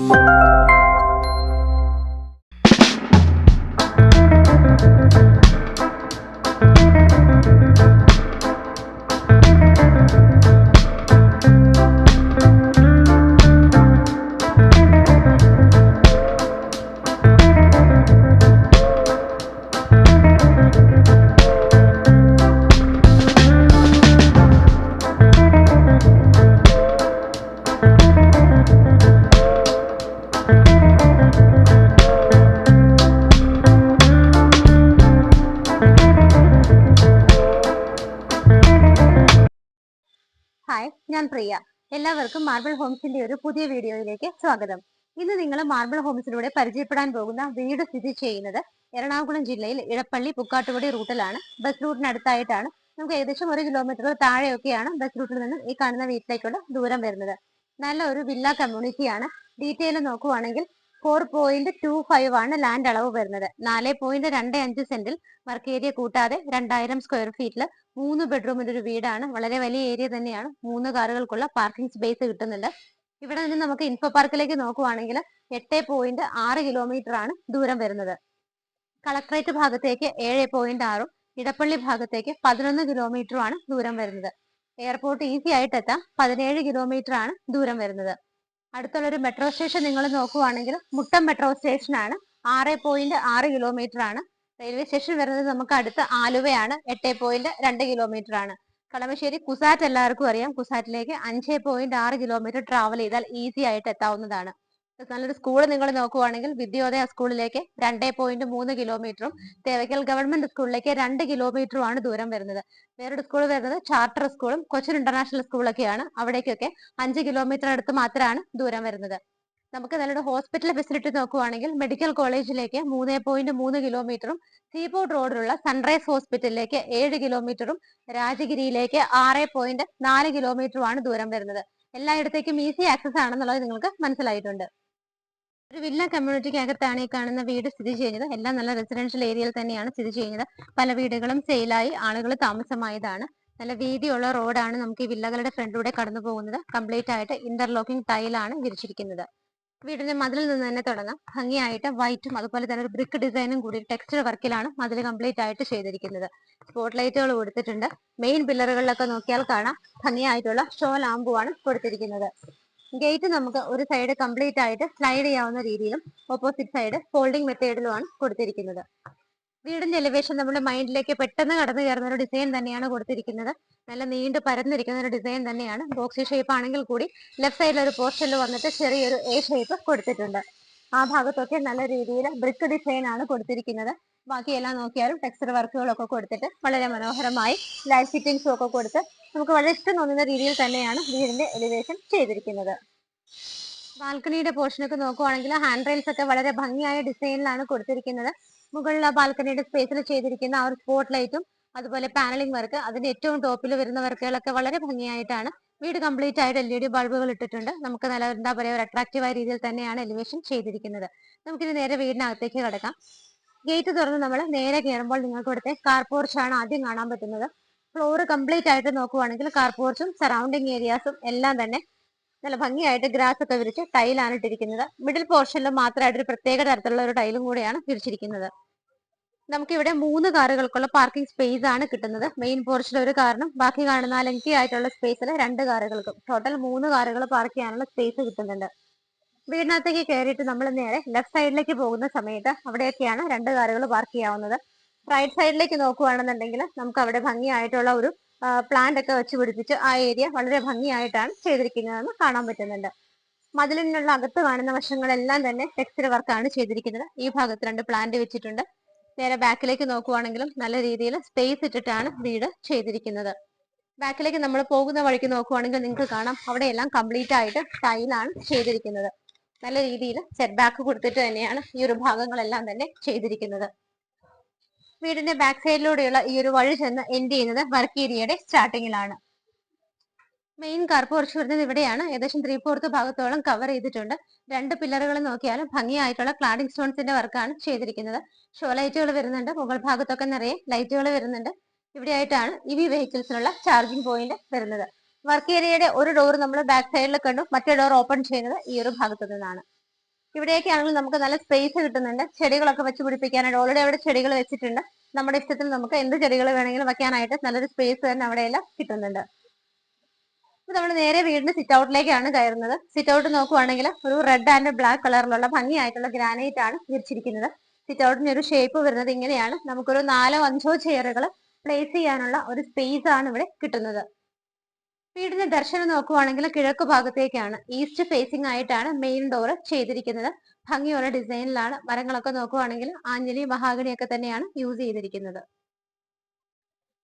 Hi, ഞാൻ പ്രിയ. എല്ലാവർക്കും marble ഹോംസിന്റെ ഒരു പുതിയ വീഡിയോയിലേക്ക് സ്വാഗതം. ഇന്ന് നിങ്ങൾ മാർബിൾ ഹോംസിലൂടെ പരിചയപ്പെടാൻ പോകുന്ന വീട് സ്ഥിതി ചെയ്യുന്നത് എറണാകുളം ജില്ലയിൽ ഇടപ്പള്ളി പുക്കാട്ടുപടി റൂട്ടിലാണ്. ബസ് റൂട്ടിനടുത്തായിട്ടാണ്. നമുക്ക് ഏകദേശം 1 കിലോമീറ്റർ താഴെയൊക്കെയാണ് ബസ് റൂട്ടിൽ നിന്നും ഈ കാണുന്ന വീട്ടിലേക്കുള്ള ദൂരം വരുന്നത്. നല്ല ഒരു വില്ല കമ്മ്യൂണിറ്റിയാണ്. ഡീറ്റെയിൽ നോക്കുവാണെങ്കിൽ 4.25 ആണ് ലാൻഡ് അളവ് വരുന്നത്. 4.25 സെന്റിൽ വർക്ക് ഏരിയ കൂട്ടാതെ 2000 സ്ക്വയർ ഫീറ്റിൽ 3 ബെഡ്റൂമിന്റെ ഒരു വീടാണ്. വളരെ വലിയ ഏരിയ തന്നെയാണ്. 3 കാറുകൾക്കുള്ള പാർക്കിംഗ് സ്പേസ് കിട്ടുന്നുണ്ട്. ഇവിടെ നിന്ന് നമുക്ക് ഇൻഫോ പാർക്കിലേക്ക് നോക്കുവാണെങ്കിൽ 8.6 കിലോമീറ്റർ ആണ് ദൂരം വരുന്നത്. കളക്ടറേറ്റ് ഭാഗത്തേക്ക് 7.6ഉം ഇടപ്പള്ളി ഭാഗത്തേക്ക് 11 കിലോമീറ്ററും ആണ് ദൂരം വരുന്നത്. എയർപോർട്ട് ഈസി ആയിട്ട് എത്താം. 17 കിലോമീറ്റർ ആണ് ദൂരം വരുന്നത്. അടുത്തുള്ള ഒരു മെട്രോ സ്റ്റേഷൻ നിങ്ങൾ നോക്കുവാണെങ്കിൽ മുട്ടം മെട്രോ സ്റ്റേഷൻ ആണ്. 6.6 കിലോമീറ്റർ ആണ്. റെയിൽവേ സ്റ്റേഷൻ വരുന്നത് നമുക്ക് അടുത്ത് ആലുവയാണ്. 8.2 കിലോമീറ്റർ ആണ്. കളമശ്ശേരി കുസാറ്റ് എല്ലാവർക്കും അറിയാം. കുസാറ്റിലേക്ക് 5.6 കിലോമീറ്റർ ട്രാവൽ ചെയ്താൽ ഈസി ആയിട്ട് എത്താവുന്നതാണ്. നല്ലൊരു സ്കൂൾ നിങ്ങൾ നോക്കുവാണെങ്കിൽ വിദ്യോദയ സ്കൂളിലേക്ക് 2.3 കിലോമീറ്ററും തേവക്കൽ ഗവൺമെന്റ് സ്കൂളിലേക്ക് 2 കിലോമീറ്ററും ആണ് ദൂരം വരുന്നത്. വേറൊരു സ്കൂൾ വരുന്നത് ചാർട്ടർ സ്കൂളും കൊച്ചിൻ ഇന്റർനാഷണൽ സ്കൂളൊക്കെയാണ്. അവിടേക്കൊക്കെ 5 കിലോമീറ്റർ അടുത്ത് മാത്രമാണ് ദൂരം വരുന്നത്. നമുക്ക് നല്ലൊരു ഹോസ്പിറ്റൽ ഫെസിലിറ്റി നോക്കുവാണെങ്കിൽ മെഡിക്കൽ കോളേജിലേക്ക് 3.3 കിലോമീറ്ററും സീപോർട്ട് റോഡിലുള്ള സൺറൈസ് ഹോസ്പിറ്റലിലേക്ക് 7 കിലോമീറ്ററും രാജഗിരിയിലേക്ക് 6.4 കിലോമീറ്ററും ആണ് ദൂരം വരുന്നത്. എല്ലായിടത്തേക്കും ഈസി ആക്സസ് ആണെന്നുള്ളത് നിങ്ങൾക്ക് മനസ്സിലായിട്ടുണ്ട്. ഒരു വില്ല കമ്മ്യൂണിറ്റിക്ക് അകത്താണ് ഈ കാണുന്ന വീട് സ്ഥിതി ചെയ്യുന്നത്. എല്ലാം നല്ല റെസിഡൻഷ്യൽ ഏരിയയിൽ തന്നെയാണ് സ്ഥിതി ചെയ്യുന്നത്. പല വീടുകളും സെയിലായി ആളുകൾ താമസമായതാണ്. നല്ല വീതിയുള്ള റോഡാണ് നമുക്ക് ഈ വില്ലകളുടെ ഫ്രണ്ടിലൂടെ കടന്നു പോകുന്നത്. കംപ്ലീറ്റ് ആയിട്ട് ഇന്റർലോക്കിംഗ് ടൈലാണ് വിരിച്ചിരിക്കുന്നത്. വീടിന്റെ മതിലിൽ നിന്ന് തന്നെ തുടങ്ങാം. ഭംഗിയായിട്ട് വൈറ്റും അതുപോലെ തന്നെ ഒരു ബ്രിക്ക് ഡിസൈനും കൂടി ടെക്സ്ചർ വർക്കിലാണ് മതിൽ കംപ്ലീറ്റ് ആയിട്ട് ചെയ്തിരിക്കുന്നത്. സ്പോട്ട് ലൈറ്റുകൾ കൊടുത്തിട്ടുണ്ട്. മെയിൻ പില്ലറുകളിലൊക്കെ നോക്കിയാൽ കാണാം ഭംഗിയായിട്ടുള്ള ഷോ ലാമ്പുമാണ് കൊടുത്തിരിക്കുന്നത്. ഗേറ്റ് നമുക്ക് ഒരു സൈഡ് കംപ്ലീറ്റ് ആയിട്ട് സ്ലൈഡ് ചെയ്യാവുന്ന രീതിയിലും ഓപ്പോസിറ്റ് സൈഡ് ഫോൾഡിംഗ് മെത്തേഡിലുമാണ് കൊടുത്തിരിക്കുന്നത്. വീടിന്റെ എലിവേഷൻ നമ്മുടെ മൈൻഡിലേക്ക് പെട്ടെന്ന് കടന്നു കയറുന്ന ഒരു ഡിസൈൻ തന്നെയാണ് കൊടുത്തിരിക്കുന്നത്. നല്ല നീണ്ടു പരന്നിരിക്കുന്ന ഒരു ഡിസൈൻ തന്നെയാണ്. ബോക്സി ഷേപ്പ് ആണെങ്കിൽ കൂടി ലെഫ്റ്റ് സൈഡിൽ ഒരു പോർഷനിൽ വന്നിട്ട് ചെറിയൊരു എ ഷേപ്പ് കൊടുത്തിട്ടുണ്ട്. ആ ഭാഗത്തൊക്കെ നല്ല രീതിയിൽ ബ്രിക്ക് ഡിസൈൻ ആണ് കൊടുത്തിരിക്കുന്നത്. ബാക്കിയെല്ലാം നോക്കിയാലും ടെക്സ്ചർ വർക്കുകളൊക്കെ കൊടുത്തിട്ട് വളരെ മനോഹരമായി ലൈറ്റ് ഫിറ്റിംഗ്സും ഒക്കെ കൊടുത്ത് നമുക്ക് വളരെ ഇഷ്ടം തോന്നുന്ന രീതിയിൽ തന്നെയാണ് വീടിന്റെ എലിവേഷൻ ചെയ്തിരിക്കുന്നത്. ബാൽക്കണിയുടെ പോർഷനൊക്കെ നോക്കുവാണെങ്കിൽ ഹാൻഡ് റെയിൽസ് ഒക്കെ വളരെ ഭംഗിയായ ഡിസൈനിലാണ് കൊടുത്തിരിക്കുന്നത്. മുകളിലെ ബാൽക്കണിയുടെ സ്പേസിൽ ചെയ്തിരിക്കുന്ന ആ ഒരു സ്പോട്ട് ലൈറ്റും അതുപോലെ പാനലിംഗ് വർക്ക്, അതിന്റെ ഏറ്റവും ടോപ്പിൽ വരുന്ന വർക്കുകളൊക്കെ വളരെ ഭംഗിയായിട്ടാണ്. വീട് കംപ്ലീറ്റ് ആയിട്ട് LED ബൾബുകൾ ഇട്ടിട്ടുണ്ട്. നമുക്ക് നല്ല എന്താ പറയുക ഒരു അട്രാക്റ്റീവായ രീതിയിൽ തന്നെയാണ് എലിവേഷൻ ചെയ്തിരിക്കുന്നത്. നമുക്കിത് നേരെ വീടിനകത്തേക്ക് കിടക്കാം. ഗേറ്റ് തുറന്ന് നമ്മൾ നേരെ കയറുമ്പോൾ നിങ്ങൾക്ക് ഇവിടുത്തെ കാർ പോർച്ചാണ് ആദ്യം കാണാൻ പറ്റുന്നത്. ഫ്ലോർ കംപ്ലീറ്റ് ആയിട്ട് നോക്കുവാണെങ്കിൽ കാർ പോർച്ചും സറൗണ്ടിങ് ഏരിയാസും എല്ലാം തന്നെ നല്ല ഭംഗിയായിട്ട് ഗ്രാസ് ഒക്കെ വിരിച്ച് ടൈലാണ് ഇട്ടിരിക്കുന്നത്. മിഡിൽ പോർഷനിൽ മാത്രമായിട്ട് ഒരു പ്രത്യേക തരത്തിലുള്ള ഒരു ടൈലും കൂടെയാണ് വിരിച്ചിരിക്കുന്നത്. നമുക്കിവിടെ 3 കാറുകൾക്കുള്ള പാർക്കിംഗ് സ്പേസ് ആണ് കിട്ടുന്നത്. മെയിൻ പോർഷനിൽ ഒരു കാറിനും ബാക്കി കാണുന്ന ലെങ്തി ആയിട്ടുള്ള സ്പേസിൽ 2 കാറുകൾക്കും ടോട്ടൽ 3 കാറുകൾ പാർക്ക് ചെയ്യാനുള്ള സ്പേസ് കിട്ടുന്നുണ്ട്. വീടിനകത്തേക്ക് കയറിയിട്ട് നമ്മൾ നേരെ ലെഫ്റ്റ് സൈഡിലേക്ക് പോകുന്ന സമയത്ത് അവിടെയൊക്കെയാണ് 2 കാറുകൾ പാർക്ക് ചെയ്യാവുന്നത്. റൈറ്റ് സൈഡിലേക്ക് നോക്കുകയാണെന്നുണ്ടെങ്കിൽ നമുക്ക് അവിടെ ഭംഗിയായിട്ടുള്ള ഒരു പ്ലാന്റ് ഒക്കെ വെച്ച് പിടിപ്പിച്ച് ആ ഏരിയ വളരെ ഭംഗിയായിട്ടാണ് ചെയ്തിരിക്കുന്നതെന്ന് കാണാൻ പറ്റുന്നുണ്ട്. മതിലിനുള്ള അകത്ത് കാണുന്ന വശങ്ങളെല്ലാം തന്നെ ടെക്സ്ചർ വർക്കാണ് ചെയ്തിരിക്കുന്നത്. ഈ ഭാഗത്ത് 2 പ്ലാന്റ് വെച്ചിട്ടുണ്ട്. നേരെ ബാക്കിലേക്ക് നോക്കുവാണെങ്കിലും നല്ല രീതിയിൽ സ്പേസ് ഇട്ടിട്ടാണ് വീട് ചെയ്തിരിക്കുന്നത്. ബാക്കിലേക്ക് നമ്മൾ പോകുന്ന വഴിക്ക് നോക്കുവാണെങ്കിൽ നിങ്ങൾക്ക് കാണാം അവിടെയെല്ലാം കംപ്ലീറ്റ് ആയിട്ട് ടൈലാണ് ചെയ്തിരിക്കുന്നത്. നല്ല രീതിയിൽ സെറ്റ് ബാക്ക് കൊടുത്തിട്ട് തന്നെയാണ് ഈ ഒരു ഭാഗങ്ങളെല്ലാം തന്നെ ചെയ്തിരിക്കുന്നത്. വീടിന്റെ ബാക്ക് സൈഡിലൂടെയുള്ള ഈ ഒരു വഴി ചെന്ന് എൻഡ് ചെയ്യുന്നത് വർക്ക് ഏരിയയുടെ സ്റ്റാർട്ടിങ്ങിലാണ്. മെയിൻ കാർ പോർച്ച് വരുന്നത് ഇവിടെയാണ്. ഏകദേശം 3/4 ഭാഗത്തോളം കവർ ചെയ്തിട്ടുണ്ട്. 2 പില്ലറുകൾ നോക്കിയാലും ഭംഗിയായിട്ടുള്ള ക്ലാഡിംഗ് സ്റ്റോൺസിന്റെ വർക്കാണ് ചെയ്തിരിക്കുന്നത്. ഷോ ലൈറ്റുകൾ വരുന്നുണ്ട്. മുകൾ ഭാഗത്തൊക്കെ നിറയെ ലൈറ്റുകൾ വരുന്നുണ്ട്. ഇവിടെയായിട്ടാണ് EV വെഹിക്കിൾസിനുള്ള ചാർജിംഗ് പോയിന്റ് വരുന്നത്. വർക്ക് ഏരിയയുടെ ഒരു ഡോർ നമ്മൾ ബാക്ക് സൈഡിൽ കണ്ടു. മറ്റേ ഡോർ ഓപ്പൺ ചെയ്യുന്നത് ഈ ഒരു ഭാഗത്തു നിന്നാണ്. ഇവിടെയൊക്കെ ആണെങ്കിൽ നമുക്ക് നല്ല സ്പേസ് കിട്ടുന്നുണ്ട്, ചെടികളൊക്കെ വെച്ച് പിടിപ്പിക്കാനായിട്ട്. ഓൾറെഡി അവിടെ ചെടികൾ വെച്ചിട്ടുണ്ട്. നമ്മുടെ ഇഷ്ടത്തിൽ നമുക്ക് എന്ത് ചെടികൾ വേണമെങ്കിലും വെക്കാനായിട്ട് നല്ലൊരു സ്പേസ് തന്നെ അവിടെയെല്ലാം കിട്ടുന്നുണ്ട്. ഇപ്പൊ നമ്മൾ നേരെ വീടിന്റെ സിറ്റ് ഔട്ടിലേക്കാണ് കയറുന്നത്. സിറ്റ് ഔട്ട് നോക്കുവാണെങ്കിൽ ഒരു റെഡ് ആൻഡ് ബ്ലാക്ക് കളറിലുള്ള ഭംഗിയായിട്ടുള്ള ഗ്രാനൈറ്റ് ആണ് വിരിച്ചിരിക്കുന്നത്. സിറ്റ് ഔട്ടിന് ഒരു ഷേപ്പ് വരുന്നത് ഇങ്ങനെയാണ്. നമുക്കൊരു 4-5 ചെയറുകൾ പ്ലേസ് ചെയ്യാനുള്ള ഒരു സ്പേസ് ആണ് ഇവിടെ കിട്ടുന്നത്. വീടിന്റെ ദർശനം നോക്കുവാണെങ്കിൽ കിഴക്ക് ഭാഗത്തേക്കാണ്, ഈസ്റ്റ് ഫേസിംഗ് ആയിട്ടാണ് മെയിൻ ഡോർ ചെയ്തിരിക്കുന്നത്. ഭംഗിയുള്ള ഡിസൈനിലാണ്. മരങ്ങളൊക്കെ നോക്കുവാണെങ്കിൽ ആഞ്ഞിലി മഹാഗണി ഒക്കെ തന്നെയാണ് യൂസ് ചെയ്തിരിക്കുന്നത്.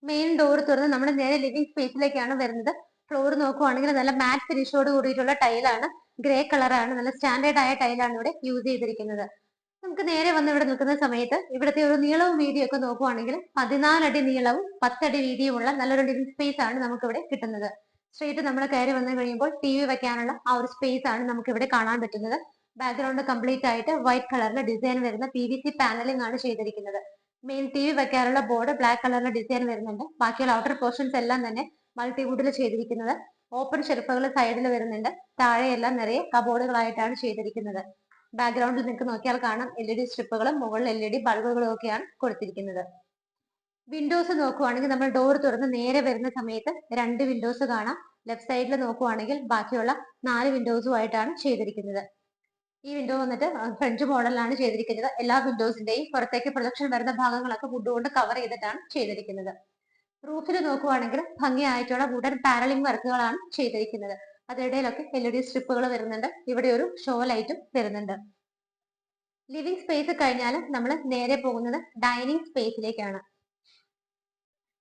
മെയിൻ ഡോർ തുറന്ന് നമ്മൾ നേരെ ലിവിംഗ് സ്പേസിലേക്കാണ് വരുന്നത്. ഫ്ലോർ നോക്കുവാണെങ്കിൽ നല്ല മാറ്റ് ഫിനിഷോട് കൂടിയിട്ടുള്ള ടൈലാണ്, ഗ്രേ കളറാണ്, നല്ല സ്റ്റാൻഡേർഡ് ആയ ടൈലാണ് ഇവിടെ യൂസ് ചെയ്തിരിക്കുന്നത്. നമുക്ക് നേരെ വന്ന് ഇവിടെ നിൽക്കുന്ന സമയത്ത് ഇവിടുത്തെ ഒരു നീളവും വീതിയും ഒക്കെ നോക്കുവാണെങ്കിൽ 14 അടി നീളവും 10 അടി വീതിയുമുള്ള നല്ലൊരു ലിവിംഗ് സ്പേസ് ആണ് നമുക്ക് ഇവിടെ കിട്ടുന്നത്. സ്ട്രേറ്റ് നമ്മൾ കയറി വന്നു കഴിയുമ്പോൾ ടി വി വെക്കാനുള്ള ആ ഒരു സ്പേസ് ആണ് നമുക്ക് ഇവിടെ കാണാൻ പറ്റുന്നത്. ബാക്ക്ഗ്രൗണ്ട് കംപ്ലീറ്റ് ആയിട്ട് വൈറ്റ് കളറിൽ ഡിസൈൻ വരുന്ന PVC പാനലിംഗ് ആണ് ചെയ്തിരിക്കുന്നത്. മെയിൻ ടി വി വെക്കാനുള്ള ബോർഡ് ബ്ലാക്ക് കളറിലെ ഡിസൈൻ വരുന്നുണ്ട്. ബാക്കിയുള്ള ഔട്ടർ പോർഷൻസ് എല്ലാം തന്നെ മൾട്ടിവുഡിൽ ചെയ്തിരിക്കുന്നത്. ഓപ്പൺ ഷെൽഫുകൾ സൈഡിൽ വരുന്നുണ്ട്. താഴെയെല്ലാം നിറയെ കബോർഡുകളായിട്ടാണ് ചെയ്തിരിക്കുന്നത്. ബാക്ക്ഗ്രൗണ്ടിൽ നിങ്ങൾക്ക് നോക്കിയാൽ കാണാം LED സ്ട്രിപ്പുകളും മുകളിൽ LED ബൾബുകളും ഒക്കെയാണ് കൊടുത്തിരിക്കുന്നത്. വിൻഡോസ് നോക്കുവാണെങ്കിൽ നമ്മൾ ഡോർ തുറന്ന് നേരെ വരുന്ന സമയത്ത് 2 വിൻഡോസ് കാണാം. ലെഫ്റ്റ് സൈഡിൽ നോക്കുവാണെങ്കിൽ ബാക്കിയുള്ള 4 വിൻഡോസും ആയിട്ടാണ് ചെയ്തിരിക്കുന്നത്. ഈ വിൻഡോ വന്നിട്ട് ഫ്രഞ്ച് മോഡലിലാണ് ചെയ്തിരിക്കുന്നത്. എല്ലാ വിൻഡോസിന്റെയും പുറത്തേക്ക് പ്രൊജക്ഷൻ വരുന്ന ഭാഗങ്ങളൊക്കെ വുഡ് കൊണ്ട് കവർ ചെയ്തിട്ടാണ് ചെയ്തിരിക്കുന്നത്. റൂഫിൽ നോക്കുവാണെങ്കിൽ ഭംഗിയായിട്ടുള്ള വുഡൻ പാനലിംഗ് വർക്കുകളാണ് ചെയ്തിരിക്കുന്നത്. അതിനിടയിലൊക്കെ LED സ്ട്രിപ്പുകൾ വരുന്നുണ്ട്. ഇവിടെ ഒരു ഷോ ലൈറ്റും വരുന്നുണ്ട്. ലിവിംഗ് സ്പേസ് കഴിഞ്ഞാൽ നമ്മൾ നേരെ പോകുന്നത് ഡൈനിങ് സ്പേസിലേക്കാണ്.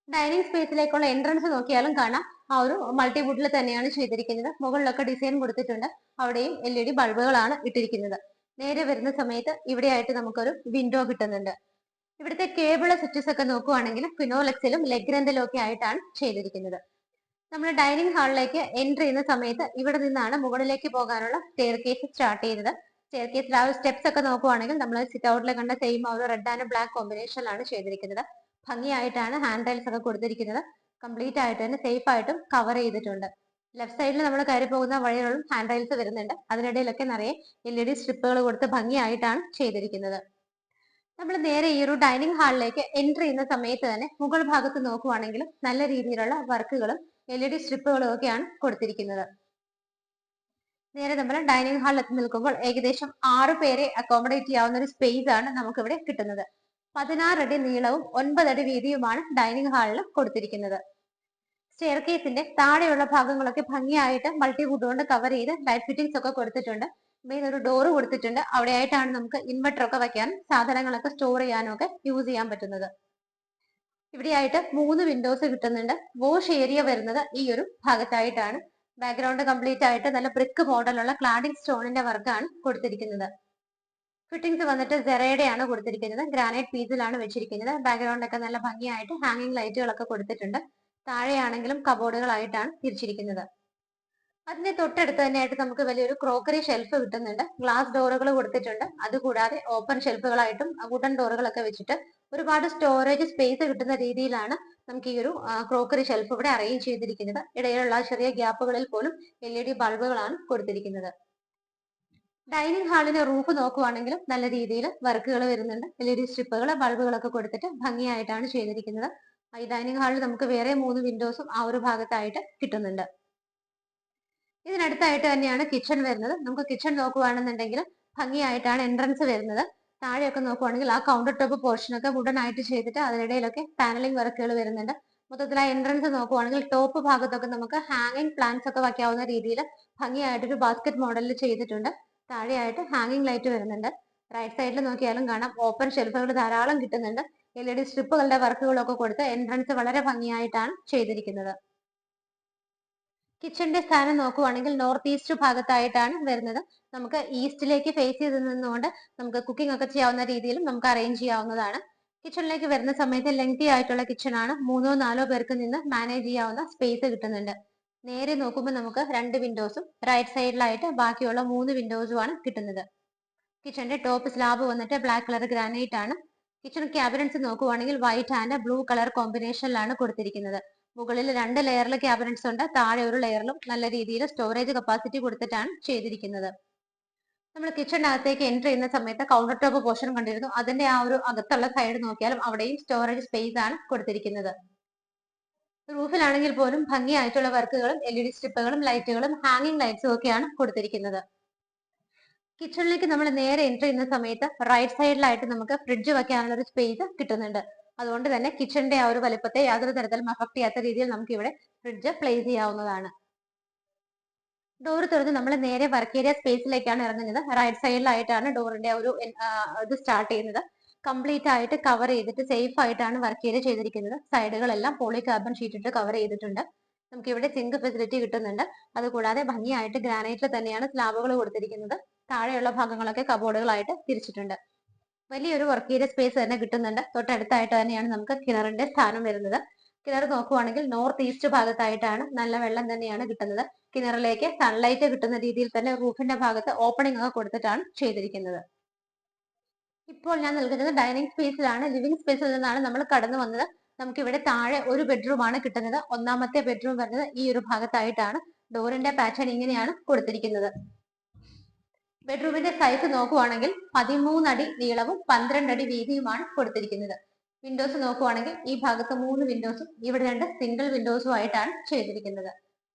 ഡൈനിങ് സ്പേസിലേക്കുള്ള എൻട്രൻസ് നോക്കിയാലും കാണാം ആ ഒരു മൾട്ടിവുഡിൽ തന്നെയാണ് ചെയ്തിരിക്കുന്നത്. മുകളിലൊക്കെ ഡിസൈൻ കൊടുത്തിട്ടുണ്ട്. അവിടെയും LED ബൾബുകളാണ് ഇട്ടിരിക്കുന്നത്. നേരെ വരുന്ന സമയത്ത് ഇവിടെയായിട്ട് നമുക്കൊരു വിൻഡോ കിട്ടുന്നുണ്ട്. ഇവിടുത്തെ കേബിൾ സ്വിച്ചസ് ഒക്കെ നോക്കുവാണെങ്കിൽ ഫിനോലെക്സിലും ലെഗ്രൻഡിലും ഒക്കെ ആയിട്ടാണ് ചെയ്തിരിക്കുന്നത്. നമ്മൾ ഡൈനിങ് ഹാളിലേക്ക് എൻട്രി ചെയ്യുന്ന സമയത്ത് ഇവിടെ നിന്നാണ് മുകളിലേക്ക് പോകാനുള്ള സ്റ്റെയർ കേസ് സ്റ്റാർട്ട് ചെയ്തത്. സ്റ്റെയർ കേസിൽ ആ സ്റ്റെപ്സ് ഒക്കെ നോക്കുവാണെങ്കിൽ നമ്മൾ സിറ്റ് ഔട്ടിൽ കണ്ട സെയിം ആ ഒരു റെഡ് ആൻഡ് ബ്ലാക്ക് കോമ്പിനേഷനിലാണ് ചെയ്തിരിക്കുന്നത്. ഭംഗിയായിട്ടാണ് ഹാൻഡ് റൈൽസ് ഒക്കെ കൊടുത്തിരിക്കുന്നത്. കംപ്ലീറ്റ് ആയിട്ട് തന്നെ സേഫ് ആയിട്ടും കവർ ചെയ്തിട്ടുണ്ട്. ലെഫ്റ്റ് സൈഡിൽ നമ്മൾ കയറി പോകുന്ന വഴികളും ഹാൻഡ് റൈൽസ് വരുന്നുണ്ട്. അതിനിടയിലൊക്കെ നിറയെ LED സ്ട്രിപ്പുകൾ കൊടുത്ത് ഭംഗിയായിട്ടാണ് ചെയ്തിരിക്കുന്നത്. നമ്മൾ നേരെ ഈ ഒരു ഡൈനിങ് ഹാളിലേക്ക് എൻട്രി ചെയ്യുന്ന സമയത്ത് തന്നെ മുകൾ ഭാഗത്ത് നോക്കുവാണെങ്കിൽ നല്ല രീതിയിലുള്ള വർക്കുകളും LED സ്ട്രിപ്പുകളും ഒക്കെയാണ് കൊടുത്തിരിക്കുന്നത്. നേരെ നമ്മൾ ഡൈനിങ് ഹാളിൽ എത്തി നിൽക്കുമ്പോൾ ഏകദേശം 6 പേരെ അക്കോമഡേറ്റ് ചെയ്യാവുന്ന ഒരു സ്പേസ് ആണ് നമുക്ക് ഇവിടെ കിട്ടുന്നത്. 16 അടി നീളവും 9 അടി വീതിയുമാണ് ഡൈനിങ് ഹാളിൽ കൊടുത്തിരിക്കുന്നത്. സ്റ്റെയർ കേസിന്റെ താഴെയുള്ള ഭാഗങ്ങളൊക്കെ ഭംഗിയായിട്ട് മൾട്ടിവുഡ് കൊണ്ട് കവർ ചെയ്ത് ലൈറ്റ് ഫിറ്റിംഗ്സ് ഒക്കെ കൊടുത്തിട്ടുണ്ട്. മെയിൻ ഒരു ഡോറ് കൊടുത്തിട്ടുണ്ട്. അവിടെയായിട്ടാണ് നമുക്ക് ഇൻവെർട്ടർ ഒക്കെ വെക്കാനും സാധനങ്ങളൊക്കെ സ്റ്റോർ ചെയ്യാനും ഒക്കെ യൂസ് ചെയ്യാൻ പറ്റുന്നത്. ഇവിടെയായിട്ട് 3 വിൻഡോസ് കിട്ടുന്നുണ്ട്. വാഷ് ഏരിയ വരുന്നത് ഈ ഒരു ഭാഗത്തായിട്ടാണ്. ബാക്ക്ഗ്രൗണ്ട് കംപ്ലീറ്റ് ആയിട്ട് നല്ല ബ്രിക്ക് മോഡലുള്ള ക്ലാഡിംഗ് സ്റ്റോണിന്റെ വർക്കാണ് കൊടുത്തിരിക്കുന്നത്. ഫിറ്റിംഗ്സ് വന്നിട്ട് സെറയുടെ ആണ് കൊടുത്തിരിക്കുന്നത്. ഗ്രാനൈറ്റ് പീസിലാണ് വെച്ചിരിക്കുന്നത്. ബാക്ക്ഗ്രൗണ്ട് ഒക്കെ നല്ല ഭംഗിയായിട്ട് ഹാങ്ങിങ് ലൈറ്റുകളൊക്കെ കൊടുത്തിട്ടുണ്ട്. താഴെയാണെങ്കിലും കബോർഡുകളായിട്ടാണ് തിരിച്ചിരിക്കുന്നത്. അതിന്റെ തൊട്ടടുത്ത് തന്നെയായിട്ട് നമുക്ക് വലിയൊരു ക്രോക്കറി ഷെൽഫ് കിട്ടുന്നുണ്ട്. ഗ്ലാസ് ഡോറുകൾ കൊടുത്തിട്ടുണ്ട്. അതുകൂടാതെ ഓപ്പൺ ഷെൽഫുകളായിട്ടും വുഡൻ ഡോറുകളൊക്കെ വെച്ചിട്ട് ഒരുപാട് സ്റ്റോറേജ് സ്പേസ് കിട്ടുന്ന രീതിയിലാണ് നമുക്ക് ഈ ഒരു ക്രോക്കറി ഷെൽഫ് ഇവിടെ അറേഞ്ച് ചെയ്തിരിക്കുന്നത്. ഇടയിലുള്ള ചെറിയ ഗ്യാപ്പുകളിൽ പോലും LED ബൾബുകളാണ് കൊടുത്തിരിക്കുന്നത്. ഡൈനിങ് ഹാളിന്റെ റൂഫ് നോക്കുവാണെങ്കിലും നല്ല രീതിയിൽ വർക്കുകൾ വരുന്നുണ്ട്. LED സ്ട്രിപ്പുകൾ ബൾബുകളൊക്കെ കൊടുത്തിട്ട് ഭംഗിയായിട്ടാണ് ചെയ്തിരിക്കുന്നത്. ഈ ഡൈനിങ് ഹാളിൽ നമുക്ക് വേറെ 3 വിൻഡോസും ആ ഒരു ഭാഗത്തായിട്ട് കിട്ടുന്നുണ്ട്. ഇതിനടുത്തായിട്ട് തന്നെയാണ് കിച്ചൺ വരുന്നത്. നമുക്ക് കിച്ചൺ നോക്കുവാണെന്നുണ്ടെങ്കിൽ ഭംഗിയായിട്ടാണ് എൻട്രൻസ് വരുന്നത്. താഴെയൊക്കെ നോക്കുവാണെങ്കിൽ ആ കൗണ്ടർ ടോപ്പ് പോർഷൻ ഒക്കെ വുഡൻ ആയിട്ട് ചെയ്തിട്ട് അതിനിടയിലൊക്കെ പാനലിംഗ് വർക്കുകൾ വരുന്നുണ്ട്. മൊത്തത്തിൽ ആ എൻട്രൻസ് നോക്കുവാണെങ്കിൽ ടോപ്പ് ഭാഗത്തൊക്കെ നമുക്ക് ഹാങ്ങിങ് പ്ലാന്റ്സ് ഒക്കെ വയ്ക്കാവുന്ന രീതിയിൽ ഭംഗിയായിട്ടൊരു ബാസ്ക്കറ്റ് മോഡലിൽ ചെയ്തിട്ടുണ്ട്. താഴെയായിട്ട് ഹാങ്ങിങ് ലൈറ്റ് വരുന്നുണ്ട്. റൈറ്റ് സൈഡിൽ നോക്കിയാലും കാണാം ഓപ്പൺ ഷെൽഫുകൾ ധാരാളം കിട്ടുന്നുണ്ട്. LED സ്ട്രിപ്പുകളുടെ വർക്കുകളൊക്കെ കൊടുത്ത് എൻട്രൻസ് വളരെ ഭംഗിയായിട്ടാണ് ചെയ്തിരിക്കുന്നത്. കിച്ചന്റെ സ്ഥാനം നോക്കുവാണെങ്കിൽ നോർത്ത് ഈസ്റ്റ് ഭാഗത്തായിട്ടാണ് വരുന്നത്. നമുക്ക് ഈസ്റ്റിലേക്ക് ഫേസ് ചെയ്ത് നിന്നുകൊണ്ട് നമുക്ക് കുക്കിംഗ് ഒക്കെ ചെയ്യാവുന്ന രീതിയിലും നമുക്ക് അറേഞ്ച് ചെയ്യാവുന്നതാണ്. കിച്ചണിലേക്ക് വരുന്ന സമയത്ത് ലെങ്തി ആയിട്ടുള്ള കിച്ചൺ ആണ്. 3-4 പേർക്ക് നിന്ന് മാനേജ് ചെയ്യാവുന്ന സ്പേസ് കിട്ടുന്നുണ്ട്. നേരെ നോക്കുമ്പോൾ നമുക്ക് 2 വിൻഡോസും റൈറ്റ് സൈഡിലായിട്ട് ബാക്കിയുള്ള 3 വിൻഡോസും ആണ് കിട്ടുന്നത്. കിച്ചന്റെ ടോപ്പ് സ്ലാബ് വന്നിട്ട് ബ്ലാക്ക് കളർ ഗ്രാനൈറ്റ് ആണ്. കിച്ചൺ ക്യാബിനറ്റ്സ് നോക്കുവാണെങ്കിൽ വൈറ്റ് ആൻഡ് ബ്ലൂ കളർ കോമ്പിനേഷനിലാണ് കൊടുത്തിരിക്കുന്നത്. മുകളിൽ 2 ലെയറിൽ ക്യാബിനറ്റ്സ് ഉണ്ട്. താഴെ ഒരു ലെയറിലും നല്ല രീതിയിൽ സ്റ്റോറേജ് കപ്പാസിറ്റി കൊടുത്തിട്ടാണ് ചെയ്തിരിക്കുന്നത്. നമ്മൾ കിച്ചണിനകത്തേക്ക് എൻ്റർ ചെയ്യുന്ന സമയത്ത് കൗണ്ടർ ടോപ്പ് പോർഷൻ കണ്ടിരുന്നു. അതിന്റെ ആ ഒരു അകത്തുള്ള സൈഡ് നോക്കിയാലും അവിടെയും സ്റ്റോറേജ് സ്പേസ് ആണ് കൊടുത്തിരിക്കുന്നത്. റൂഫിലാണെങ്കിൽ പോലും ഭംഗിയായിട്ടുള്ള വർക്കുകളും LED സ്ട്രിപ്പുകളും ലൈറ്റുകളും ഹാങ്ങിങ് ലൈറ്റ്സും ഒക്കെയാണ് കൊടുത്തിരിക്കുന്നത്. കിച്ചണിലേക്ക് നമ്മൾ നേരെ എൻ്റർ ചെയ്യുന്ന സമയത്ത് റൈറ്റ് സൈഡിലായിട്ട് നമുക്ക് ഫ്രിഡ്ജ് വെക്കാനുള്ള ഒരു സ്പേസ് കിട്ടുന്നുണ്ട്. അതുകൊണ്ട് തന്നെ കിച്ചണിന്റെ ആ ഒരു വലുപ്പത്തെ യാതൊരു തരത്തിലും അഫക്ട് ചെയ്യാത്ത രീതിയിൽ നമുക്ക് ഇവിടെ ഫ്രിഡ്ജ് പ്ലേസ് ചെയ്യാവുന്നതാണ്. ഡോർ തുറന്ന് നമ്മൾ നേരെ വർക്ക് ഏരിയ സ്പേസിലേക്കാണ് ഇറങ്ങുന്നത്. റൈറ്റ് സൈഡിലായിട്ടാണ് ഡോറിന്റെ ഒരു ഇത് സ്റ്റാർട്ട് ചെയ്യുന്നത്. കംപ്ലീറ്റ് ആയിട്ട് കവർ ചെയ്തിട്ട് സേഫ് ആയിട്ടാണ് വർക്ക് ഏരിയ ചെയ്തിരിക്കുന്നത്. സൈഡുകളെല്ലാം പോളി കാർബൺ ഷീറ്റ് ഇട്ട് കവർ ചെയ്തിട്ടുണ്ട്. നമുക്ക് ഇവിടെ സിങ്ക് ഫെസിലിറ്റി കിട്ടുന്നുണ്ട്. അതുകൂടാതെ ഭംഗിയായിട്ട് ഗ്രാനൈറ്റിൽ തന്നെയാണ് സ്ലാബുകൾ കൊടുത്തിരിക്കുന്നത്. താഴെയുള്ള ഭാഗങ്ങളൊക്കെ കബോർഡുകളായിട്ട് തിരിച്ചിട്ടുണ്ട്. വലിയൊരു വർക്ക് ഏരിയ സ്പേസ് തന്നെ കിട്ടുന്നുണ്ട്. തൊട്ടടുത്തായിട്ട് തന്നെയാണ് നമുക്ക് കിണറിന്റെ സ്ഥാനം വരുന്നത്. കിണർ നോക്കുവാണെങ്കിൽ നോർത്ത് ഈസ്റ്റ് ഭാഗത്തായിട്ടാണ്. നല്ല വെള്ളം തന്നെയാണ് കിട്ടുന്നത്. കിണറിലേക്ക് സൺലൈറ്റ് കിട്ടുന്ന രീതിയിൽ തന്നെ റൂഫിന്റെ ഭാഗത്ത് ഓപ്പണിംഗ് ഒക്കെ കൊടുത്തിട്ടാണ് ചെയ്തിരിക്കുന്നത്. ഇപ്പോൾ ഞാൻ നിൽക്കുന്നത് ഡൈനിങ് സ്പേസിലാണ്. ലിവിംഗ് സ്പേസിൽ നിന്നാണ് നമ്മൾ കടന്നു വന്നത്. നമുക്ക് ഇവിടെ താഴെ ഒരു ബെഡ്റൂം ആണ് കിട്ടുന്നത്. ഒന്നാമത്തെ ബെഡ്റൂം വരുന്നത് ഈ ഒരു ഭാഗത്തായിട്ടാണ്. ഡോറിന്റെ പാറ്റേൺ ഇങ്ങനെയാണ് കൊടുത്തിരിക്കുന്നത്. ബെഡ്റൂമിന്റെ സൈസ് നോക്കുവാണെങ്കിൽ 13 അടി നീളവും 12 അടി വീതിയുമാണ് കൊടുത്തിരിക്കുന്നത്. വിൻഡോസ് നോക്കുവാണെങ്കിൽ ഈ ഭാഗത്ത് 3 വിൻഡോസും ഇവിടെ 2 സിംഗിൾ വിൻഡോസും ആയിട്ടാണ് ചെയ്തിരിക്കുന്നത്.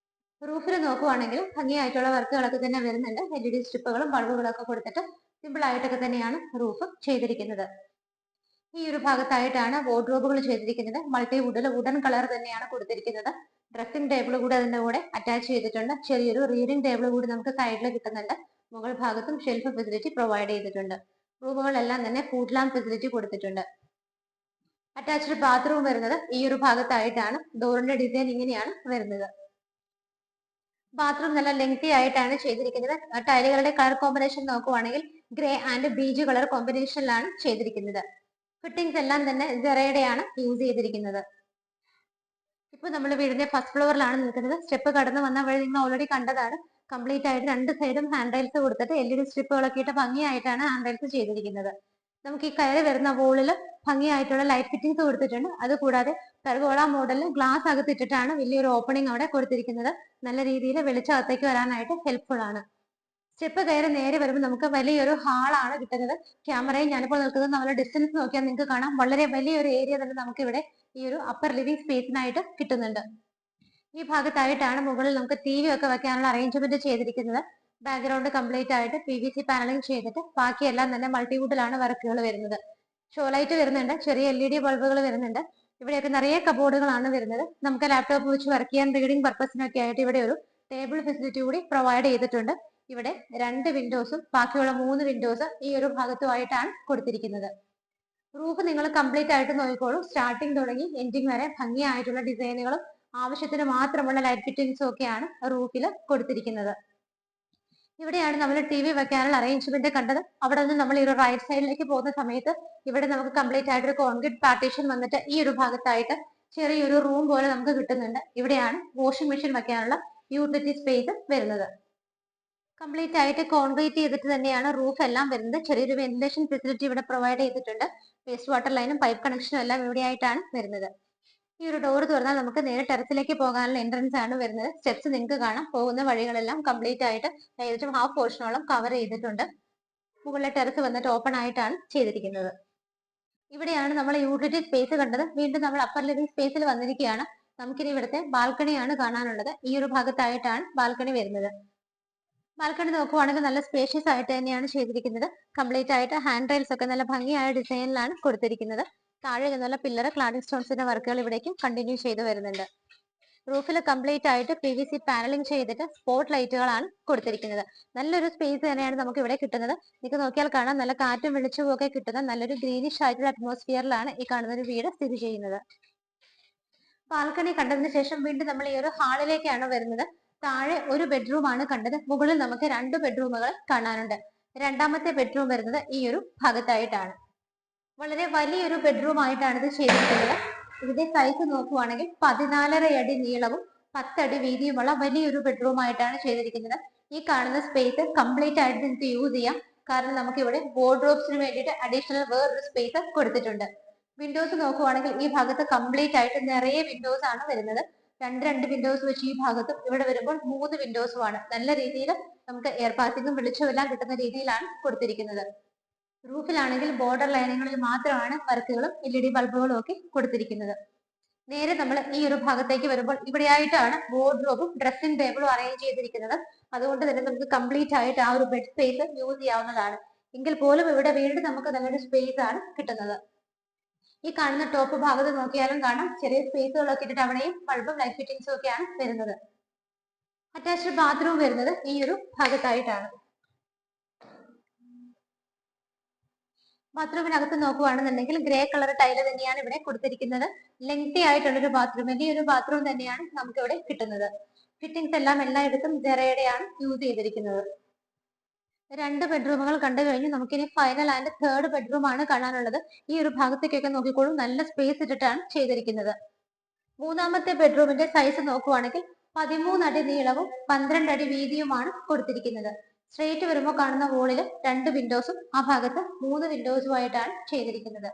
റൂഫിൽ നോക്കുവാണെങ്കിൽ ഭംഗിയായിട്ടുള്ള വർക്കുകളൊക്കെ തന്നെ വരുന്നുണ്ട്. LED സ്ട്രിപ്പുകളും ബൾബുകളൊക്കെ കൊടുത്തിട്ട് സിമ്പിൾ ആയിട്ടൊക്കെ തന്നെയാണ് റൂഫ് ചെയ്തിരിക്കുന്നത്. ഈ ഒരു ഭാഗത്തായിട്ടാണ് വാർഡ്രോബുകൾ ചെയ്തിരിക്കുന്നത്. മൾട്ടി വുഡിൽ വുഡൻ കളർ തന്നെയാണ് കൊടുത്തിരിക്കുന്നത്. ഡ്രസ്സിംഗ് ടേബിൾ കൂടി അതിന്റെ കൂടെ അറ്റാച്ച് ചെയ്തിട്ടുണ്ട്. ചെറിയൊരു റീഡിംഗ് ടേബിൾ കൂടി നമുക്ക് സൈഡിൽ കിട്ടുന്നുണ്ട്. മുകൾ ഭാഗത്തും ഷെൽഫ് ഫെസിലിറ്റി പ്രൊവൈഡ് ചെയ്തിട്ടുണ്ട്. റൂമുകളെല്ലാം തന്നെ ഫുഡ് ലാമ്പ് ഫെസിലിറ്റി കൊടുത്തിട്ടുണ്ട്. അറ്റാച്ച്ഡ് ബാത്റൂം വരുന്നത് ഈ ഒരു ഭാഗത്തായിട്ടാണ്. ഡോറിന്റെ ഡിസൈൻ ഇങ്ങനെയാണ് വരുന്നത്. ബാത്റൂം നല്ല ലെങ്തി ആയിട്ടാണ് ചെയ്തിരിക്കുന്നത്. ടൈലുകളുടെ കളർ കോമ്പിനേഷൻ നോക്കുവാണെങ്കിൽ ഗ്രേ ആൻഡ് ബീജ് കളർ കോമ്പിനേഷനിലാണ് ചെയ്തിരിക്കുന്നത്. ഫിറ്റിംഗ്സ് എല്ലാം തന്നെ സെറയുടെയാണ് യൂസ് ചെയ്തിരിക്കുന്നത്. ഇപ്പൊ നമ്മൾ വീടിന്റെ ഫസ്റ്റ് ഫ്ലോറിലാണ് നിൽക്കുന്നത്. സ്റ്റെപ്പ് കടന്നു വന്ന വഴി നിങ്ങൾ ഓൾറെഡി കണ്ടതാണ്. കംപ്ലീറ്റ് ആയിട്ട് രണ്ട് സൈഡും ഹാൻഡ് റൈൽസ് കൊടുത്തിട്ട് LED സ്ട്രിപ്പുകളൊക്കെ ഇട്ട് ഭംഗിയായിട്ടാണ് ഹാൻഡ് റൈൽസ് ചെയ്തിരിക്കുന്നത്. നമുക്ക് ഈ കയറി വരുന്ന വോളിൽ ഭംഗിയായിട്ടുള്ള ലൈറ്റ് ഫിറ്റിംഗ്സ് കൊടുത്തിട്ടുണ്ട്. അതുകൂടാതെ പെർഗോള മോഡലിൽ ഗ്ലാസ് അകത്തിട്ടിട്ടാണ് വലിയൊരു ഓപ്പണിംഗ് അവിടെ കൊടുത്തിരിക്കുന്നത്. നല്ല രീതിയിൽ വെളിച്ചകത്തേക്ക് വരാനായിട്ട് ഹെൽപ്ഫുൾ ആണ്. സ്റ്റെപ്പ് കയറി നേരെ വരുമ്പോൾ നമുക്ക് വലിയൊരു ഹാളാണ് കിട്ടുന്നത്. ക്യാമറയിൽ ഞാനിപ്പോൾ നിൽക്കുന്നത് നമ്മളെ ഡിസ്റ്റൻസ് നോക്കിയാൽ നിങ്ങൾക്ക് കാണാം. വളരെ വലിയൊരു ഏരിയ തന്നെ നമുക്ക് ഇവിടെ ഈ ഒരു അപ്പർ ലിവിംഗ് സ്പേസിനായിട്ട് കിട്ടുന്നുണ്ട്. ഈ ഭാഗത്തായിട്ടാണ് മുകളിൽ നമുക്ക് TV ഒക്കെ വെക്കാനുള്ള അറേഞ്ച്മെന്റ് ചെയ്തിരിക്കുന്നത്. ബാക്ക്ഗ്രൗണ്ട് കംപ്ലീറ്റ് ആയിട്ട് PVC പാനലിംഗ് ചെയ്തിട്ട് ബാക്കിയെല്ലാം തന്നെ മൾട്ടിവുഡിലാണ് വർക്കുകൾ വരുന്നത്. ഷോ ലൈറ്റ് വരുന്നുണ്ട്. ചെറിയ LED ബൾബുകൾ വരുന്നുണ്ട്. ഇവിടെയൊക്കെ നിറയെ കബോർഡുകളാണ് വരുന്നത്. നമുക്ക് ലാപ്ടോപ്പ് വെച്ച് വർക്ക് ചെയ്യാൻ റീഡിംഗ് പർപ്പസിനൊക്കെ ആയിട്ട് ഇവിടെ ഒരു ടേബിൾ ഫെസിലിറ്റി കൂടി പ്രൊവൈഡ് ചെയ്തിട്ടുണ്ട്. ഇവിടെ 2 വിൻഡോസും ബാക്കിയുള്ള 3 വിൻഡോസ് ഈ ഒരു ഭാഗത്തുമായിട്ടാണ് കൊടുത്തിരിക്കുന്നത്. റൂഫ് നിങ്ങൾ കംപ്ലീറ്റ് ആയിട്ട് നോക്കിക്കോളൂ. സ്റ്റാർട്ടിങ് തുടങ്ങി എൻഡിങ് വരെ ഭംഗിയായിട്ടുള്ള ഡിസൈനുകളും ആവശ്യത്തിന് മാത്രമുള്ള ലൈറ്റ് ഫിറ്റിംഗ്സും ഒക്കെയാണ് റൂഫിൽ കൊടുത്തിരിക്കുന്നത്. ഇവിടെയാണ് നമ്മൾ TV വെക്കാനുള്ള അറേഞ്ച്മെന്റ് കണ്ടത്. അവിടെ നിന്ന് നമ്മൾ ഈ ഒരു റൈറ്റ് സൈഡിലേക്ക് പോകുന്ന സമയത്ത് ഇവിടെ നമുക്ക് കംപ്ലീറ്റ് ആയിട്ട് ഒരു കോൺക്രീറ്റ് പാർട്ടീഷൻ വന്നിട്ട് ഈ ഒരു ഭാഗത്തായിട്ട് ചെറിയൊരു റൂം പോലെ നമുക്ക് കിട്ടുന്നുണ്ട്. ഇവിടെയാണ് വാഷിംഗ് മെഷീൻ വെക്കാനുള്ള യൂട്ടിലിറ്റി സ്പേസ് വരുന്നത്. കംപ്ലീറ്റ് ആയിട്ട് കോൺക്രീറ്റ് ചെയ്തിട്ട് തന്നെയാണ് റൂഫ് എല്ലാം വരുന്നത്. ചെറിയൊരു വെന്റിലേഷൻ ഫെസിലിറ്റി ഇവിടെ പ്രൊവൈഡ് ചെയ്തിട്ടുണ്ട്. വേസ്റ്റ് വാട്ടർ ലൈനും പൈപ്പ് കണക്ഷനും എല്ലാം ഇവിടെയായിട്ടാണ് വരുന്നത്. ഈ ഒരു ഡോർ തുറന്നാൽ നമുക്ക് നേരെ ടെറസിലേക്ക് പോകാനുള്ള എൻട്രൻസ് ആണ് വരുന്നത്. സ്റ്റെപ്സ് നിങ്ങൾക്ക് കാണാം. പോകുന്ന വഴികളെല്ലാം കംപ്ലീറ്റ് ആയിട്ട് ഏകദേശം ഹാഫ് പോർഷനോളം കവർ ചെയ്തിട്ടുണ്ട്. മുകളിലെ ടെറസ് വന്നിട്ട് ഓപ്പൺ ആയിട്ടാണ് ചെയ്തിരിക്കുന്നത്. ഇവിടെയാണ് നമ്മൾ യൂട്ടിലിറ്റി സ്പേസ് കണ്ടത്. വീണ്ടും നമ്മൾ അപ്പർ ലിവിംഗ് സ്പേസിൽ വന്നിരിക്കുകയാണ്. നമുക്കിനി ഇവിടുത്തെ ബാൽക്കണിയാണ് കാണാനുള്ളത്. ഈ ഒരു ഭാഗത്തായിട്ടാണ് ബാൽക്കണി വരുന്നത്. ബാൽക്കണി നോക്കുവാണെങ്കിൽ നല്ല സ്പേഷ്യസ് ആയിട്ട് തന്നെയാണ് ചെയ്തിരിക്കുന്നത്. കംപ്ലീറ്റ് ആയിട്ട് ഹാൻഡ് റെയിൽസ് ഒക്കെ നല്ല ഭംഗിയായ ഡിസൈനിലാണ് കൊടുത്തിരിക്കുന്നത്. താഴെ നിന്നുള്ള പില്ലർ ക്ലാഡിംഗ് സ്റ്റോൺസിന്റെ വർക്കുകൾ ഇവിടേക്കും കണ്ടിന്യൂ ചെയ്തു വരുന്നുണ്ട്. റൂഫിൽ കംപ്ലീറ്റ് ആയിട്ട് PVC പാനലിംഗ് ചെയ്തിട്ട് സ്പോട്ട് ലൈറ്റുകളാണ് കൊടുത്തിരിക്കുന്നത്. നല്ലൊരു സ്പേസ് തന്നെയാണ് നമുക്ക് ഇവിടെ കിട്ടുന്നത്. നിങ്ങൾക്ക് നോക്കിയാൽ കാണാം നല്ല കാറ്റും വെളിച്ചവും ഒക്കെ കിട്ടുന്ന നല്ലൊരു ഗ്രീനിഷ് ആയിട്ടുള്ള അറ്റ്മോസ്ഫിയറിലാണ് ഈ കാണുന്ന ഒരു വീട് സ്ഥിതി ചെയ്യുന്നത്. ബാൽക്കണി കണ്ടതിന് ശേഷം വീണ്ടും നമ്മൾ ഈ ഒരു ഹാളിലേക്കാണ് വരുന്നത്. താഴെ ഒരു ബെഡ്റൂം ആണ് കണ്ടത്. മുകളിൽ നമുക്ക് 2 ബെഡ്റൂമുകൾ കാണാനുണ്ട്. രണ്ടാമത്തെ ബെഡ്റൂം വരുന്നത് ഈ ഒരു ഭാഗത്തായിട്ടാണ്. വളരെ വലിയൊരു ബെഡ്റൂം ആയിട്ടാണ് ഇത് ചെയ്തിരിക്കുന്നത്. ഇതിന്റെ സൈസ് നോക്കുവാണെങ്കിൽ 14.5 അടി നീളവും 10 അടി വീതിയുമുള്ള വലിയൊരു ബെഡ്റൂം ആയിട്ടാണ് ചെയ്തിരിക്കുന്നത്. ഈ കാണുന്ന സ്പേസ് കംപ്ലീറ്റ് ആയിട്ട് നിങ്ങൾക്ക് യൂസ് ചെയ്യാം. കാരണം നമുക്ക് ഇവിടെ വാർഡ്രോബ്സിന് വേണ്ടിയിട്ട് അഡീഷണൽ വേറൊരു സ്പേസ് കൊടുത്തിട്ടുണ്ട്. വിൻഡോസ് നോക്കുവാണെങ്കിൽ ഈ ഭാഗത്ത് കംപ്ലീറ്റ് ആയിട്ട് നിറയെ വിൻഡോസ് ആണ് വരുന്നത്. രണ്ട് വിൻഡോസ് വെച്ച് ഈ ഭാഗത്തും ഇവിടെ വരുമ്പോൾ 3 വിൻഡോസുമാണ്. നല്ല രീതിയിൽ നമുക്ക് എയർ പാസിംഗും വെളിച്ചവും എല്ലാം കിട്ടുന്ന രീതിയിലാണ് കൊടുത്തിരിക്കുന്നത്. റൂഫിലാണെങ്കിൽ ബോർഡർ ലൈനുകളിൽ മാത്രമാണ് വർക്കുകളും LED ബൾബുകളും ഒക്കെ കൊടുത്തിരിക്കുന്നത്. നേരെ നമ്മൾ ഈ ഒരു ഭാഗത്തേക്ക് വരുമ്പോൾ ഇവിടെയായിട്ടാണ് വാർഡ്രോബും ഡ്രസ്സിംഗ് ടേബിളും അറേഞ്ച് ചെയ്തിരിക്കുന്നത്. അതുകൊണ്ട് തന്നെ നമുക്ക് കംപ്ലീറ്റ് ആയിട്ട് ആ ഒരു ബെഡ് സ്പേസ് യൂസ് ചെയ്യാവുന്നതാണ്. എങ്കിൽ പോലും ഇവിടെ വീണ്ടും നമുക്ക് നല്ലൊരു സ്പേസ് ആണ് കിട്ടുന്നത്. ഈ കാണുന്ന ടോപ്പ് ഭാഗത്ത് നോക്കിയാലും കാണാം ചെറിയ സ്പേസുകളൊക്കെ ഇട്ടിട്ട് അവിടെയും ബൾബും ലൈറ്റ് ഫിറ്റിംഗ്സും ഒക്കെയാണ് വരുന്നത്. അറ്റാച്ച്ഡ് ബാത്റൂം വരുന്നത് ഈ ഒരു ഭാഗത്തായിട്ടാണ്. ബാത്റൂമിനകത്ത് നോക്കുകയാണെന്നുണ്ടെങ്കിൽ ഗ്രേ കളർ ടൈല് തന്നെയാണ് ഇവിടെ കൊടുത്തിരിക്കുന്നത്. ലെങ്തി ആയിട്ടുള്ളൊരു ബാത്റൂം, വലിയൊരു ബാത്റൂം തന്നെയാണ് നമുക്ക് ഇവിടെ കിട്ടുന്നത്. ഫിറ്റിംഗ്സ് എല്ലാം എല്ലായിടത്തും ജെറയുടെയാണ് യൂസ് ചെയ്തിരിക്കുന്നത്. 2 ബെഡ്റൂമുകൾ കണ്ടു കഴിഞ്ഞു. നമുക്കിനി ഫൈനൽ ആൻഡ് തേർഡ് ബെഡ്റൂം ആണ് കാണാനുള്ളത്. ഈ ഒരു ഭാഗത്തേക്കൊക്കെ നോക്കിക്കോളൂ, നല്ല സ്പേസ് ഇട്ടിട്ടാണ് ചെയ്തിരിക്കുന്നത്. മൂന്നാമത്തെ ബെഡ്റൂമിന്റെ സൈസ് നോക്കുവാണെങ്കിൽ 13 അടി നീളവും 12 അടി വീതിയുമാണ് കൊടുത്തിരിക്കുന്നത്. സ്ട്രേറ്റ് വരുമ്പോൾ കാണുന്ന വോളിൽ 2 വിൻഡോസും ആ ഭാഗത്ത് 3 വിൻഡോസുമായിട്ടാണ് ചെയ്തിരിക്കുന്നത്.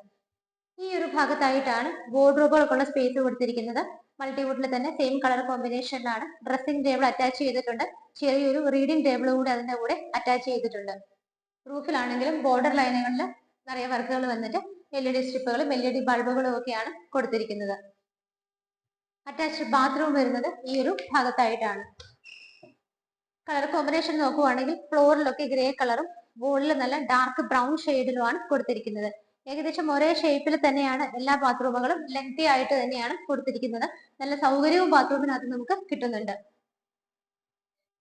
ഈ ഒരു ഭാഗത്തായിട്ടാണ് വാർഡ്രോബുകൾക്കുള്ള സ്പേസ് കൊടുത്തിരിക്കുന്നത്. മൾട്ടിവുഡിൽ തന്നെ സെയിം കളർ കോമ്പിനേഷനിലാണ്. ഡ്രസ്സിംഗ് ടേബിൾ അറ്റാച്ച് ചെയ്തിട്ടുണ്ട്. ചെറിയൊരു റീഡിംഗ് ടേബിൾ കൂടി അതിന്റെ കൂടെ അറ്റാച്ച് ചെയ്തിട്ടുണ്ട്. റൂഫിലാണെങ്കിലും ബോർഡർ ലൈനുകളിൽ നിറയെ വർക്കുകൾ വന്നിട്ട് LED സ്ട്രിപ്പുകളും LED ബൾബുകളും ഒക്കെയാണ് കൊടുത്തിരിക്കുന്നത്. അറ്റാച്ച്ഡ് ബാത്റൂം വരുന്നത് ഈ ഒരു ഭാഗത്തായിട്ടാണ്. കളർ കോമ്പിനേഷൻ നോക്കുവാണെങ്കിൽ ഫ്ലോറിലൊക്കെ ഗ്രേ കളറും വോളിൽ നല്ല ഡാർക്ക് ബ്രൗൺ ഷെയ്ഡിലുമാണ് കൊടുത്തിരിക്കുന്നത്. ഏകദേശം ഒരേ ഷേപ്പിൽ തന്നെയാണ് എല്ലാ ബാത്റൂമുകളും ലെങ്തി ആയിട്ട് തന്നെയാണ് കൊടുത്തിരിക്കുന്നത്. നല്ല സൗകര്യവും ബാത്റൂമിനകത്ത് നമുക്ക് കിട്ടുന്നുണ്ട്.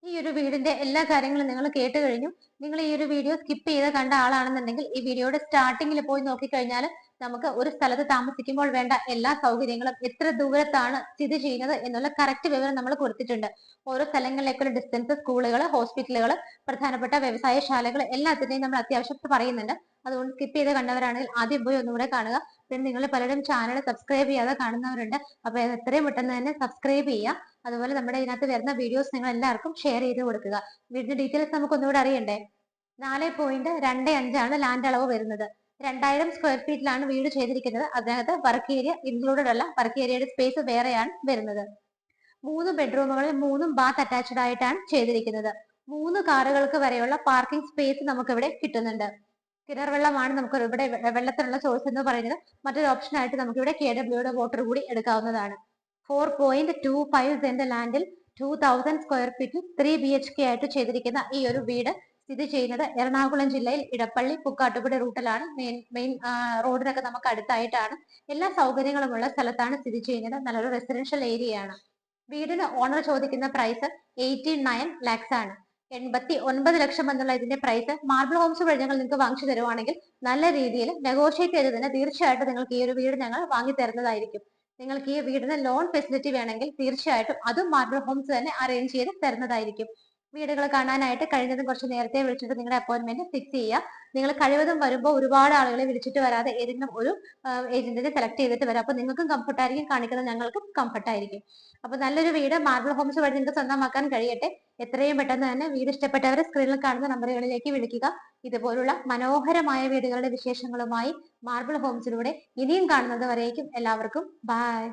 ഈ ഒരു വീടിന്റെ എല്ലാ കാര്യങ്ങളും നിങ്ങൾ കേട്ട് കഴിഞ്ഞു. നിങ്ങൾ ഈ ഒരു വീഡിയോ സ്കിപ്പ് ചെയ്ത് കണ്ട ആളാണെന്നുണ്ടെങ്കിൽ ഈ വീഡിയോയുടെ സ്റ്റാർട്ടിങ്ങിൽ പോയി നോക്കിക്കഴിഞ്ഞാൽ നമുക്ക് ഒരു സ്ഥലത്ത് താമസിക്കുമ്പോൾ വേണ്ട എല്ലാ സൗകര്യങ്ങളും എത്ര ദൂരത്താണ് സ്ഥിതി ചെയ്യുന്നത് എന്നുള്ള കറക്റ്റ് വിവരം നമ്മൾ കൊടുത്തിട്ടുണ്ട്. ഓരോ സ്ഥലങ്ങളിലേക്കുള്ള ഡിസ്റ്റൻസ്, സ്കൂളുകൾ, ഹോസ്പിറ്റലുകൾ, പ്രധാനപ്പെട്ട വ്യവസായശാലകൾ എല്ലാത്തിനെയും നമ്മൾ അത്യാവശ്യം പറയുന്നുണ്ട്. അതുകൊണ്ട് സ്കിപ്പ് ചെയ്ത് കണ്ടവരാണെങ്കിൽ ആദ്യം പോയി ഒന്നുകൂടെ കാണുക. പിന്നെ നിങ്ങൾ പലരും ചാനൽ സബ്സ്ക്രൈബ് ചെയ്യാതെ കാണുന്നവരുണ്ട്. അപ്പൊ എത്രയും പെട്ടെന്ന് തന്നെ സബ്സ്ക്രൈബ് ചെയ്യുക. അതുപോലെ നമ്മുടെ ഇതിനകത്ത് വരുന്ന വീഡിയോസ് നിങ്ങൾ എല്ലാവർക്കും ഷെയർ ചെയ്ത് കൊടുക്കുക. വീടിന്റെ ഡീറ്റെയിൽസ് നമുക്ക് ഒന്നുകൂടെ അറിയണ്ടേ? 4.25 ലാൻഡ് അളവ് വരുന്നത്. 2000 സ്ക്വയർ ഫീറ്റിലാണ് വീട് ചെയ്തിരിക്കുന്നത്. അതിനകത്ത് വർക്ക് ഏരിയ ഇൻക്ലൂഡഡ് അല്ല, വർക്ക് ഏരിയയുടെ സ്പേസ് വേറെയാണ് വരുന്നത്. 3 ബെഡ്റൂമുകളിൽ 3 ബാത്ത് അറ്റാച്ച്ഡ് ആയിട്ടാണ് ചെയ്തിരിക്കുന്നത്. 3 കാറുകൾക്ക് വരെയുള്ള പാർക്കിംഗ് സ്പേസ് നമുക്ക് ഇവിടെ കിട്ടുന്നുണ്ട്. കിണർ വെള്ളമാണ് നമുക്ക് ഇവിടെ വെള്ളത്തിനുള്ള സോഴ്സ് എന്ന് പറയുന്നത്. മറ്റൊരു ഓപ്ഷൻ ആയിട്ട് നമുക്ക് ഇവിടെ KWയുടെ വാട്ടർ കൂടി എടുക്കാവുന്നതാണ്. 4.25 സെന്റ് ലാൻഡിൽ 2000 സ്ക്വയർ ഫീറ്റിൽ 3 BHK ആയിട്ട് ചെയ്തിരിക്കുന്ന ഈ ഒരു വീട് സ്ഥിതി ചെയ്യുന്നത് എറണാകുളം ജില്ലയിൽ ഇടപ്പള്ളി പുക്കാട്ടുപടി റൂട്ടിലാണ്. മെയിൻ റോഡിനൊക്കെ നമുക്ക് അടുത്തായിട്ടാണ്. എല്ലാ സൗകര്യങ്ങളുമുള്ള സ്ഥലത്താണ് സ്ഥിതി ചെയ്യുന്നത്. നല്ലൊരു റെസിഡൻഷ്യൽ ഏരിയയാണ്. വീടിന് ഓണർ ചോദിക്കുന്ന പ്രൈസ് 89 lakhs ആണ്. 89 ലക്ഷം എന്നുള്ള ഇതിന്റെ പ്രൈസ് മാർബിൾ ഹോംസ് വഴി ഞങ്ങൾ നിങ്ങൾക്ക് വാങ്ങിച്ചു തരുവാണെങ്കിൽ നല്ല രീതിയിൽ നെഗോഷിയേറ്റ് ചെയ്ത് തന്നെ തീർച്ചയായിട്ടും നിങ്ങൾക്ക് ഈ ഒരു വീട് ഞങ്ങൾ വാങ്ങി തരുന്നതായിരിക്കും. നിങ്ങൾക്ക് ഈ വീടിന് ലോൺ ഫെസിലിറ്റി വേണമെങ്കിൽ തീർച്ചയായിട്ടും അതും മാർബിൾ ഹോംസ് തന്നെ അറേഞ്ച് ചെയ്ത് തരുന്നതായിരിക്കും. വീടുകൾ കാണാനായിട്ട് കഴിഞ്ഞതും കുറച്ച് നേരത്തെ വിളിച്ചിട്ട് നിങ്ങളുടെ അപ്പോയിന്റ്മെന്റ് ഫിക്സ് ചെയ്യുക. നിങ്ങൾ കഴിവതും വരുമ്പോൾ ഒരുപാട് ആളുകളെ വിളിച്ചിട്ട് വരാതെ ഏതെങ്കിലും ഒരു ഏജന്റിനെ സെലക്ട് ചെയ്തിട്ട് വരാം. അപ്പൊ നിങ്ങൾക്കും കംഫർട്ട് ആയിരിക്കും, കാണിക്കുന്നത് ഞങ്ങൾക്കും കംഫർട്ട് ആയിരിക്കും. അപ്പൊ നല്ലൊരു വീട് മാർബിൾ ഹോംസ് വഴി നിങ്ങൾക്ക് സ്വന്തമാക്കാൻ കഴിയട്ടെ. എത്രയും പെട്ടെന്ന് തന്നെ വീട് ഇഷ്ടപ്പെട്ടവരെ സ്ക്രീനിൽ കാണുന്ന നമ്പറുകളിലേക്ക് വിളിക്കുക. ഇതുപോലുള്ള മനോഹരമായ വീടുകളുടെ വിശേഷങ്ങളുമായി മാർബിൾ ഹോംസിലൂടെ ഇനിയും കാണുന്നത് വരേക്കും എല്ലാവർക്കും ബൈ.